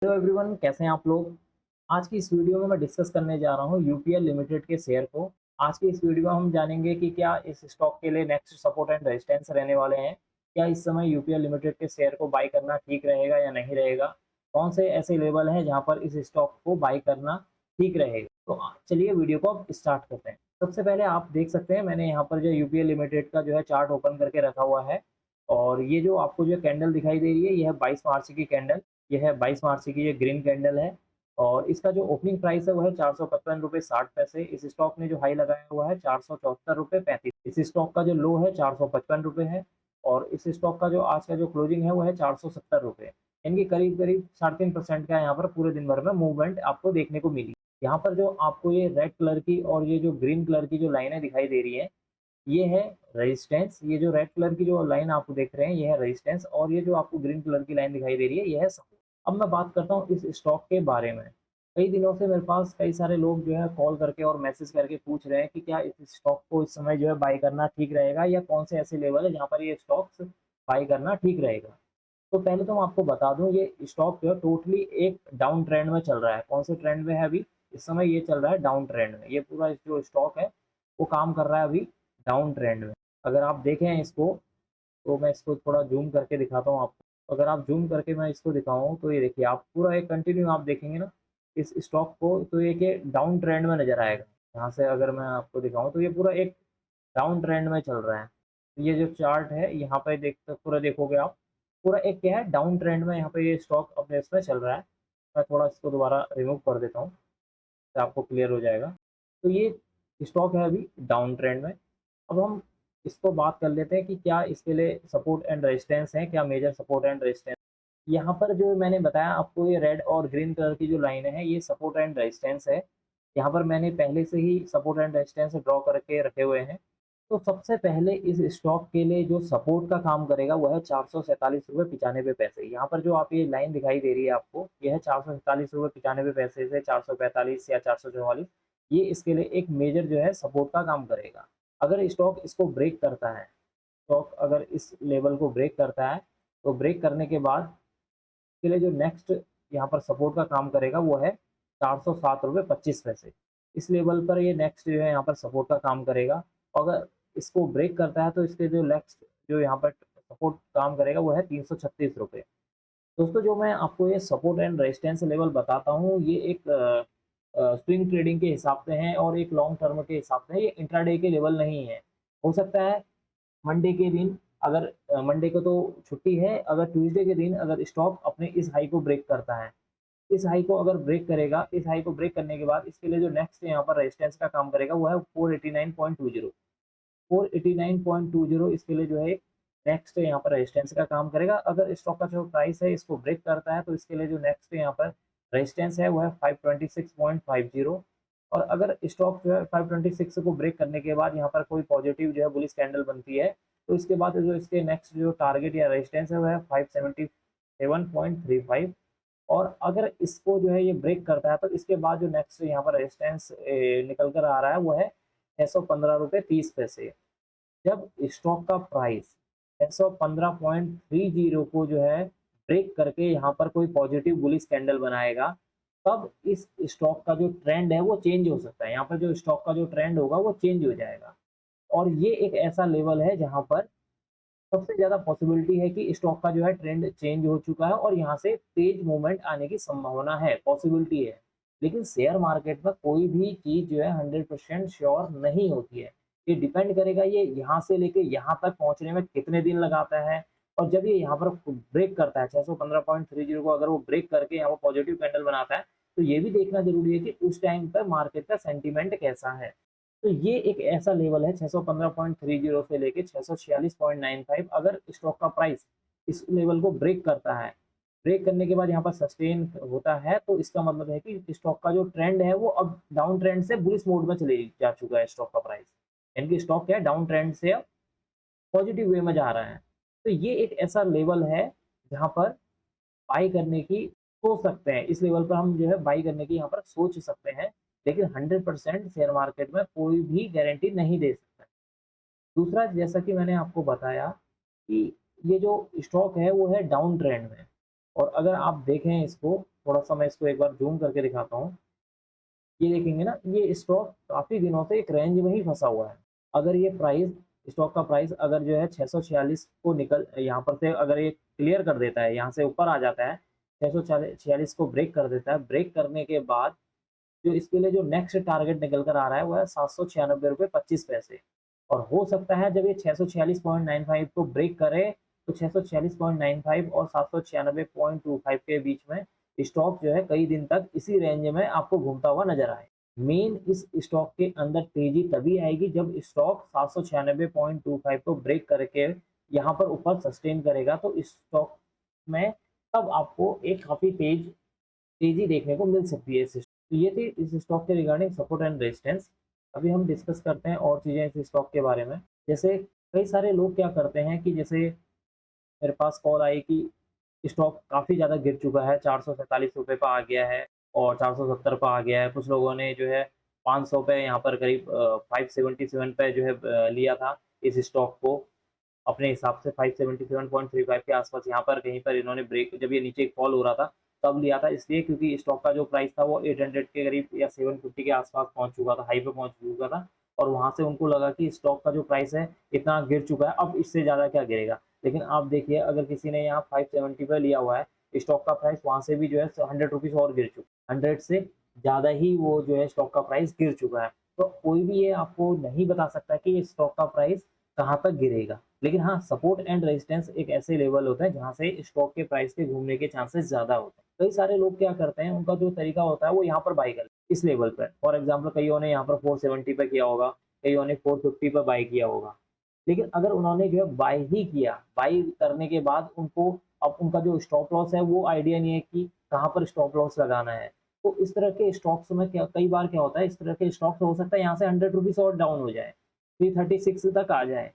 Hello everyone, कैसे हैं आप लोग। आज की इस वीडियो में मैं डिस्कस करने जा रहा हूं यूपीएल लिमिटेड के शेयर को। आज की इस वीडियो में हम जानेंगे कि क्या इस स्टॉक के लिए नेक्स्ट सपोर्ट एंड रेजिस्टेंस रहने वाले हैं। क्या इस समय यूपीएल लिमिटेड के शेयर को बाय करना ठीक रहेगा या नहीं रहेगा। कौन से ऐसे लेवल हैं जहां पर इस स्टॉक को बाय करना ठीक रहेगा। तो चलिए वीडियो को अब स्टार्ट करते हैं। सबसे पहले आप देख सकते हैं, मैंने यहाँ पर जो यूपीएल लिमिटेड का जो है चार्ट ओपन करके रखा हुआ है। और ये जो आपको जो कैंडल दिखाई दे रही है, यह है 22 मार्च की कैंडल। ये है 22 मार्च की, ये ग्रीन कैंडल है। और इसका जो ओपनिंग प्राइस है वो है 455 रुपये 60 पैसे। इस स्टॉक ने जो हाई लगाया हुआ है 474 रुपये 35। इस स्टॉक का जो लो है 455 रुपये है। और इस स्टॉक का जो आज का जो क्लोजिंग है वो है 470 रुपये। इनकी करीब करीब 3.5% का यहाँ पर पूरे दिन भर में मूवमेंट आपको देखने को मिली। यहाँ पर जो आपको ये रेड कलर की और ये जो ग्रीन कलर की जो लाइनें दिखाई दे रही है, ये है रेजिस्टेंस। ये जो रेड कलर की जो लाइन आप देख रहे हैं ये है रेजिस्टेंस, और ये जो आपको ग्रीन कलर की लाइन दिखाई दे रही है ये है सपोर्ट। अब मैं बात करता हूँ इस स्टॉक के बारे में। कई दिनों से मेरे पास कई सारे लोग जो है कॉल करके और मैसेज करके पूछ रहे हैं कि क्या इस स्टॉक को इस समय जो है बाय करना ठीक रहेगा, या कौन से ऐसे लेवल है जहाँ पर ये स्टॉक्स बाय करना ठीक रहेगा। तो पहले तो मैं आपको बता दूं, ये स्टॉक जो है टोटली एक डाउन ट्रेंड में चल रहा है। कौन से ट्रेंड में है अभी इस समय? ये चल रहा है डाउन ट्रेंड में। ये पूरा जो स्टॉक है वो काम कर रहा है अभी डाउन ट्रेंड में। अगर आप देखें इसको, तो मैं इसको थोड़ा जूम करके दिखाता हूँ आपको। अगर आप जूम करके मैं इसको दिखाऊँ तो ये देखिए, आप पूरा एक कंटिन्यू आप देखेंगे ना इस स्टॉक को, तो ये डाउन ट्रेंड में नजर आएगा। यहाँ से अगर मैं आपको दिखाऊँ तो ये पूरा एक डाउन ट्रेंड में चल रहा है। तो ये जो चार्ट है यहाँ पे पूरा देखोगे आप, पूरा एक क्या है डाउन ट्रेंड में यहाँ पे ये स्टॉक अपने इसमें चल रहा है। मैं थोड़ा इसको दोबारा रिमूव कर देता हूँ तो आपको क्लियर हो जाएगा। तो ये स्टॉक है अभी डाउन ट्रेंड में। अब हम इसको बात कर लेते हैं कि क्या इसके लिए सपोर्ट एंड रेजिस्टेंस है, क्या मेजर सपोर्ट एंड रेजिस्टेंस। यहाँ पर जो मैंने बताया आपको, ये रेड और ग्रीन कलर की जो लाइन है ये सपोर्ट एंड रेजिस्टेंस है। यहाँ पर मैंने पहले से ही सपोर्ट एंड रेजिस्टेंस ड्रॉ करके रखे हुए हैं। तो सबसे पहले इस स्टॉक के लिए जो सपोर्ट का काम करेगा वो है 447 रुपये 95 पैसे। यहाँ पर जो आप ये लाइन दिखाई दे रही है आपको, ये है 447 रुपये 95 पैसे से 445 या 444। ये इसके लिए एक मेजर जो है सपोर्ट का काम करेगा। अगर स्टॉक इसको ब्रेक करता है, स्टॉक अगर इस लेवल को ब्रेक करता है, तो ब्रेक करने के बाद के लिए जो नेक्स्ट यहाँ पर सपोर्ट का काम करेगा वो है 407 रुपये 25 पैसे। इस लेवल पर ये नेक्स्ट जो है यहाँ पर सपोर्ट का काम करेगा। अगर इसको ब्रेक करता है तो इसके जो नेक्स्ट जो यहाँ पर सपोर्ट काम करेगा वो है 336 रुपये। दोस्तों, जो मैं आपको ये सपोर्ट एंड रेजिस्टेंस लेवल बताता हूँ, ये एक स्विंग ट्रेडिंग के हिसाब से है और एक लॉन्ग टर्म के हिसाब से है। ये इंट्राडे के लेवल नहीं है। हो सकता है मंडे के दिन, अगर मंडे को तो छुट्टी है, अगर ट्यूसडे के दिन अगर स्टॉक अपने इस हाई को ब्रेक करता है, इस हाई को अगर ब्रेक करेगा, इस हाई को ब्रेक करने के बाद इसके लिए जो नेक्स्ट यहाँ पर रेजिस्टेंस का काम करेगा वो है 489.20। 489.20 इसके लिए जो है नेक्स्ट यहाँ पर रेजिस्टेंस का काम करेगा। अगर स्टॉक का जो प्राइस है इसको ब्रेक करता है तो इसके लिए जो नेक्स्ट यहाँ पर रेजिस्टेंस है वो है 526.50। और अगर स्टॉक जो है 526 को ब्रेक करने के बाद यहाँ पर कोई पॉजिटिव जो है बुलिश कैंडल बनती है, तो इसके बाद जो इसके नेक्स्ट जो टारगेट या रेजिस्टेंस है वो है 577.35। और अगर इसको जो है ये ब्रेक करता है तो इसके बाद जो नेक्स्ट यहाँ पर रेजिस्टेंस निकल कर आ रहा है वो है 615 रुपये 30 पैसे। जब स्टॉक का प्राइस 615.30 को जो है ब्रेक करके यहाँ पर कोई पॉजिटिव बुलिश कैंडल बनाएगा, तब इस स्टॉक का जो ट्रेंड है वो चेंज हो सकता है। यहाँ पर जो स्टॉक का जो ट्रेंड होगा वो चेंज हो जाएगा। और ये एक ऐसा लेवल है जहाँ पर सबसे ज़्यादा पॉसिबिलिटी है कि स्टॉक का जो है ट्रेंड चेंज हो चुका है और यहाँ से तेज मूवमेंट आने की संभावना है, पॉसिबिलिटी है। लेकिन शेयर मार्केट में कोई भी चीज़ जो है 100% श्योर नहीं होती है। ये डिपेंड करेगा ये यहाँ से लेके यहाँ तक पहुँचने में कितने दिन लगाता है। और जब ये यहाँ पर ब्रेक करता है 615.30 को, अगर वो ब्रेक करके यहाँ पर पॉजिटिव कैंडल बनाता है, तो ये भी देखना जरूरी है कि उस टाइम पर मार्केट का सेंटीमेंट कैसा है। तो ये एक ऐसा लेवल है 615.30 से लेके 646.95। अगर स्टॉक का प्राइस इस लेवल को ब्रेक करता है, ब्रेक करने के बाद यहाँ पर सस्टेन होता है, तो इसका मतलब है कि स्टॉक का जो ट्रेंड है वो अब डाउन ट्रेंड से बुलिश मोड में चले जा चुका है स्टॉक का प्राइस। यानी कि स्टॉक क्या है, डाउन ट्रेंड से अब पॉजिटिव वे में जा रहा है। तो ये एक ऐसा लेवल है जहाँ पर बाई करने की सोच सकते हैं। इस लेवल पर हम जो है बाई करने की यहाँ पर सोच सकते हैं। लेकिन 100% शेयर मार्केट में कोई भी गारंटी नहीं दे सकता। दूसरा, जैसा कि मैंने आपको बताया कि ये जो स्टॉक है वो है डाउन ट्रेंड में। और अगर आप देखें इसको, थोड़ा-सा मैं इसको एक बार ज़ूम करके दिखाता हूँ। ये देखेंगे ना, ये स्टॉक काफ़ी दिनों से एक रेंज में ही फँसा हुआ है। अगर ये प्राइस स्टॉक का प्राइस अगर जो है 646 को निकल यहाँ पर से अगर ये क्लियर कर देता है, यहाँ से ऊपर आ जाता है, 646 को ब्रेक कर देता है, ब्रेक करने के बाद जो इसके लिए जो नेक्स्ट टारगेट निकल कर आ रहा है वो है ₹796.25 और हो सकता है जब ये 646.95 को ब्रेक करे तो 646.95 और 796.25 के बीच में स्टॉक जो है कई दिन तक इसी रेंज में आपको घूमता हुआ नजर आए। मेन इस स्टॉक के अंदर तेजी तभी आएगी जब स्टॉक 796.25 को ब्रेक करके यहाँ पर ऊपर सस्टेन करेगा, तो इस स्टॉक में तब आपको एक काफी तेजी देखने को मिल सकती है। तो ये थी इस स्टॉक के रिगार्डिंग सपोर्ट एंड रेजिस्टेंस। अभी हम डिस्कस करते हैं और चीज़ें इस स्टॉक के बारे में। जैसे कई सारे लोग क्या करते हैं कि जैसे मेरे पास कॉल आई कि स्टॉक काफ़ी ज़्यादा गिर चुका है, ₹447 पे आ गया है और 470 पे आ गया है। कुछ लोगों ने जो है 500 पे यहाँ पर करीब 577 पे जो है लिया था इस स्टॉक को। अपने हिसाब से 577.35 के आसपास यहाँ पर कहीं पर इन्होंने ब्रेक जब ये नीचे फॉल हो रहा था तब लिया था, इसलिए क्योंकि स्टॉक का जो प्राइस था वो 800 के करीब या 750 के आसपास पहुंच चुका था, हाई पे पहुंच चुका था और वहां से उनको लगा कि स्टॉक का जो प्राइस है इतना गिर चुका है, अब इससे ज़्यादा क्या गिरेगा। लेकिन आप देखिए अगर किसी ने यहाँ 570 पे लिया हुआ है, स्टॉक का प्राइस वहां से भी जो है 100 रुपीज़ और गिर चुका है, 100 से ज़्यादा ही वो जो है स्टॉक का प्राइस गिर चुका है। तो कोई भी ये आपको नहीं बता सकता कि ये स्टॉक का प्राइस कहाँ तक गिरेगा। लेकिन हाँ, सपोर्ट एंड रेजिस्टेंस एक ऐसे लेवल होता है जहाँ से स्टॉक के प्राइस के घूमने के चांसेस ज़्यादा होते हैं। कई सारे लोग क्या करते हैं, उनका जो तरीका होता है वो यहाँ पर बाई कर इस लेवल पर। फॉर एग्जांपल कईयों ने यहाँ पर 470 पे किया होगा, कईयों ने 450 पे बाई किया होगा। लेकिन अगर उन्होंने जो है बाई ही किया, बाई करने के बाद उनको अब उनका जो स्टॉप लॉस है वो आइडिया नहीं है कि कहाँ पर स्टॉप लॉस लगाना है। तो इस तरह के स्टॉक्स में क्या कई बार क्या होता है, इस तरह के स्टॉक्स हो सकता है यहाँ से 100 रुपीज़ और डाउन हो जाए, 336 तक आ जाए।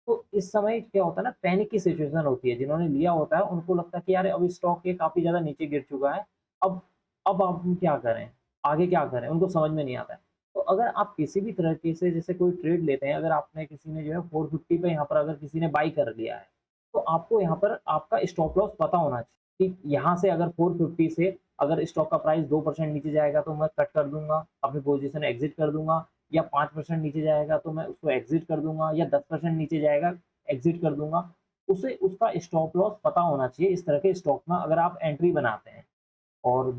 तो इस समय क्या होता है ना, पैनिक की सिचुएशन होती है। जिन्होंने लिया होता है उनको लगता है कि यार अब स्टॉक ये काफ़ी ज़्यादा नीचे गिर चुका है, अब अब हम क्या करें? आगे क्या करें? उनको समझ में नहीं आता है। तो अगर आप किसी भी तरीके से जैसे कोई ट्रेड लेते हैं, अगर आपने किसी ने जो है 450 पे यहाँ पर अगर किसी ने बाई कर लिया है, तो आपको यहाँ पर आपका स्टॉप लॉस पता होना चाहिए कि यहाँ से अगर 450 से अगर स्टॉक का प्राइस 2% नीचे जाएगा तो मैं कट कर दूँगा, अपनी पोज़ीशन एग्ज़िट कर दूँगा या 5% नीचे जाएगा तो मैं उसको एग्ज़िट कर दूँगा या 10% नीचे जाएगा, एग्ज़िट कर दूँगा। उसे उसका स्टॉप लॉस पता होना चाहिए इस तरह के स्टॉक में अगर आप एंट्री बनाते हैं। और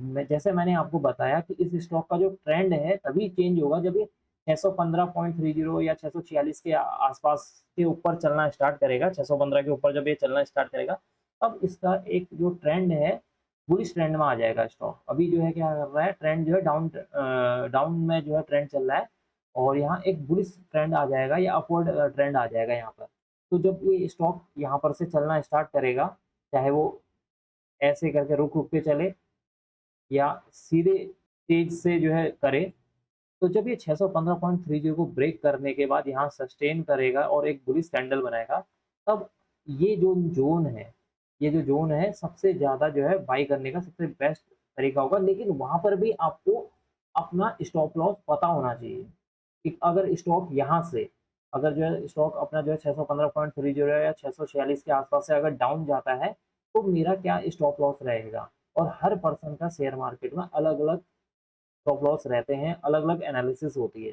मैंने आपको बताया कि इस स्टॉक का जो ट्रेंड है तभी चेंज होगा जब ये 615.30 या 646 के आसपास के ऊपर चलना स्टार्ट करेगा, 615 के ऊपर जब ये चलना स्टार्ट करेगा, तब इसका एक जो ट्रेंड है, बुलिश ट्रेंड में आ जाएगा स्टॉक। अभी जो है क्या कर रहा है, ट्रेंड जो है डाउन में जो है ट्रेंड चल रहा है और यहाँ एक बुलिश ट्रेंड आ जाएगा या अपवर्ड ट्रेंड आ जाएगा यहाँ पर। तो जब ये स्टॉक यहाँ पर से चलना स्टार्ट करेगा, चाहे वो ऐसे करके रुक-रुक के चले या सीधे तेज से जो है करे, तो जब ये 615.30 को ब्रेक करने के बाद यहाँ सस्टेन करेगा और एक बुलिश कैंडल बनाएगा, तब ये जो ज़ोन है, ये जो ज़ोन है सबसे ज़्यादा जो है बाई करने का सबसे बेस्ट तरीका होगा। लेकिन वहाँ पर भी आपको अपना स्टॉप लॉस पता होना चाहिए कि अगर स्टॉक यहाँ से अगर जो है स्टॉक अपना जो है 615.30 या 646 के आसपास से अगर डाउन जाता है, तो मेरा क्या स्टॉप लॉस रहेगा। और हर पर्सन का शेयर मार्केट में अलग-अलग स्टॉप लॉस रहते हैं, अलग-अलग एनालिसिस होती है।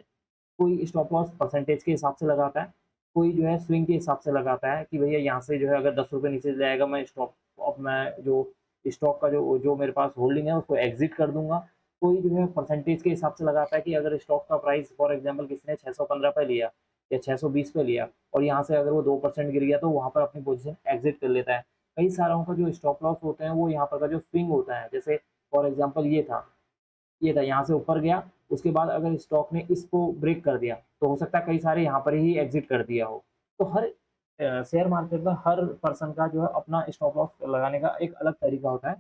कोई स्टॉप लॉस परसेंटेज के हिसाब से लगाता है, कोई जो है स्विंग के हिसाब से लगाता है कि भैया यहाँ से जो है अगर ₹10 नीचे जाएगा मैं स्टॉप अब मैं जो स्टॉक का जो जो मेरे पास होल्डिंग है उसको एग्ज़िट कर दूँगा। कोई जो है परसेंटेज के हिसाब से लगाता है कि अगर स्टॉक का प्राइस फॉर एग्ज़ाम्पल किसी ने 615 पे लिया या 620 पे लिया और यहाँ से अगर वो 2% गिर गया तो वहाँ पर अपनी पोज़ीशन एग्ज़िट कर लेता है। कई सारों का जो स्टॉप लॉस होते हैं वो यहाँ पर का जो स्विंग होता है, जैसे फॉर एग्ज़ाम्पल ये था यहाँ से ऊपर गया, उसके बाद अगर स्टॉक ने इसको ब्रेक कर दिया, तो हो सकता है कई सारे यहाँ पर ही एग्ज़िट कर दिया हो। तो हर शेयर मार्केट में हर पर्सन का जो है अपना स्टॉप लॉस लगाने का एक अलग तरीका होता है।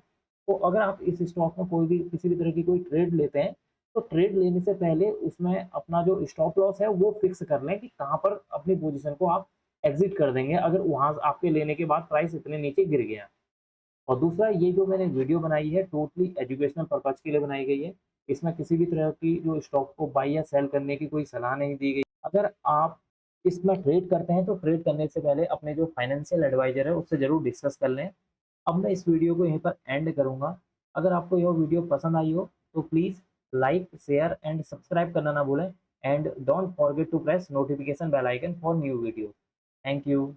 तो अगर आप इस स्टॉक में कोई भी किसी भी तरह की कोई ट्रेड लेते हैं, तो ट्रेड लेने से पहले उसमें अपना जो स्टॉप लॉस है वो फिक्स कर लें कि कहाँ पर अपनी पोज़ीशन को आप एग्ज़िट कर देंगे, अगर वहाँ आपके लेने के बाद प्राइस इतने नीचे गिर गया। और दूसरा ये जो मैंने वीडियो बनाई है टोटली एजुकेशनल पर्पज़ के लिए बनाई गई है। इसमें किसी भी तरह की जो स्टॉक को बाय या सेल करने की कोई सलाह नहीं दी गई। अगर आप इसमें ट्रेड करते हैं तो ट्रेड करने से पहले अपने जो फाइनेंशियल एडवाइज़र है उससे ज़रूर डिस्कस कर लें। अब मैं इस वीडियो को यहीं पर एंड करूँगा। अगर आपको यह वीडियो पसंद आई हो तो please like, share and subscribe करना ना भूलें, and don't forget to press notification bell icon for new video. Thank you.